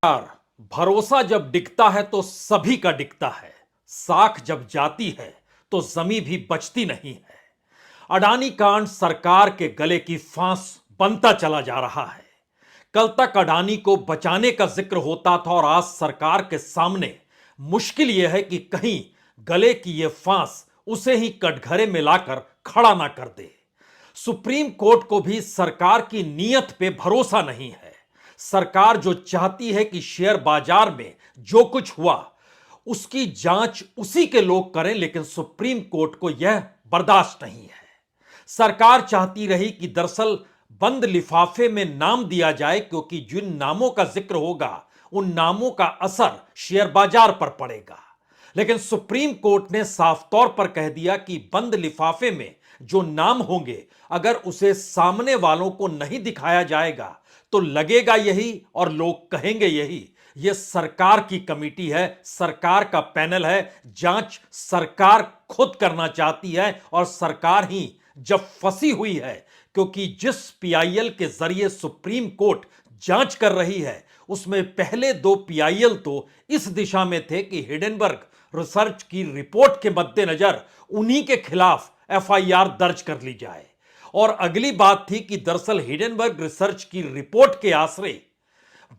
यार, भरोसा जब डिगता है तो सभी का डिगता है। साख जब जाती है तो जमी भी बचती नहीं है। अडानी कांड सरकार के गले की फांस बनता चला जा रहा है। कल तक अडानी को बचाने का जिक्र होता था और आज सरकार के सामने मुश्किल यह है कि कहीं गले की यह फांस उसे ही कटघरे में लाकर खड़ा ना कर दे। सुप्रीम कोर्ट को भी सरकार की नीयत पे भरोसा नहीं है। सरकार जो चाहती है कि शेयर बाजार में जो कुछ हुआ उसकी जांच उसी के लोग करें, लेकिन सुप्रीम कोर्ट को यह बर्दाश्त नहीं है। सरकार चाहती रही कि दरअसल बंद लिफाफे में नाम दिया जाए, क्योंकि जिन नामों का जिक्र होगा उन नामों का असर शेयर बाजार पर पड़ेगा। लेकिन सुप्रीम कोर्ट ने साफ तौर पर कह दिया कि बंद लिफाफे में जो नाम होंगे, अगर उसे सामने वालों को नहीं दिखाया जाएगा तो लगेगा यही और लोग कहेंगे यही। यह सरकार की कमेटी है, सरकार का पैनल है, जांच सरकार खुद करना चाहती है और सरकार ही जब फंसी हुई है, क्योंकि जिस पीआईएल के जरिए सुप्रीम कोर्ट जांच कर रही है उसमें पहले दो पीआईएल तो इस दिशा में थे कि हिडेनबर्ग रिसर्च की रिपोर्ट के मद्देनजर उन्हीं के खिलाफ एफआईआर दर्ज कर ली जाए। और अगली बात थी कि दरअसल हिडेनबर्ग रिसर्च की रिपोर्ट के आसरे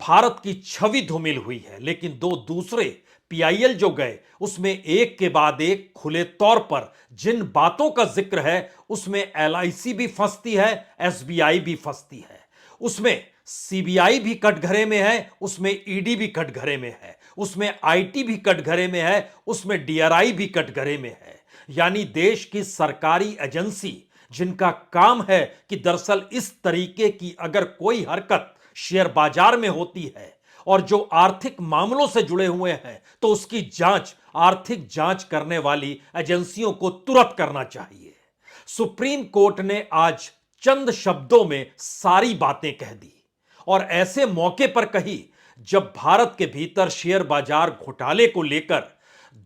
भारत की छवि धूमिल हुई है, लेकिन दो दूसरे पीआईएल जो गए उसमें एक के बाद एक खुले तौर पर जिन बातों का जिक्र है उसमें एलआईसी भी फंसती है, एसबीआई भी फंसती है, उसमें सीबीआई भी कटघरे में है, उसमें ईडी भी कटघरे में है, उसमें आईटी भी कटघरे में है, उसमें डीआरआई भी कटघरे में है। यानी देश की सरकारी एजेंसी जिनका काम है कि दरअसल इस तरीके की अगर कोई हरकत शेयर बाजार में होती है और जो आर्थिक मामलों से जुड़े हुए हैं तो उसकी जांच आर्थिक जांच करने वाली एजेंसियों को तुरंत करना चाहिए। सुप्रीम कोर्ट ने आज चंद शब्दों में सारी बातें कह दी और ऐसे मौके पर कही जब भारत के भीतर शेयर बाजार घोटाले को लेकर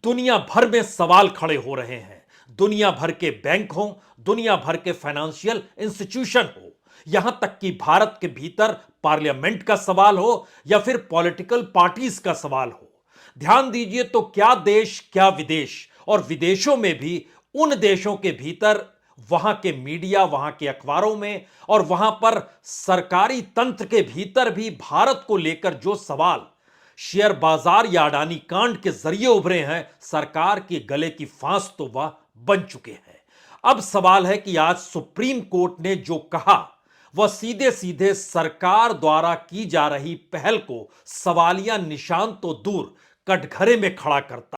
दुनिया भर में सवाल खड़े हो रहे हैं। दुनिया भर के बैंक हो, दुनिया भर के फाइनेंशियल इंस्टीट्यूशन हो, यहां तक कि भारत के भीतर पार्लियामेंट का सवाल हो या फिर पॉलिटिकल पार्टीज का सवाल हो। ध्यान दीजिए तो क्या देश क्या विदेश, और विदेशों में भी उन देशों के भीतर वहां के मीडिया, वहां के अखबारों में और वहां पर सरकारी तंत्र के भीतर भी भारत को लेकर जो सवाल शेयर बाजार या अडानी कांड के जरिए उभरे हैं, सरकार के गले की फांस तो वह बन चुके हैं। अब सवाल है कि आज सुप्रीम कोर्ट ने जो कहा वह सीधे सीधे सरकार द्वारा की जा रही पहल को सवालिया निशान तो दूर कटघरे में खड़ा करता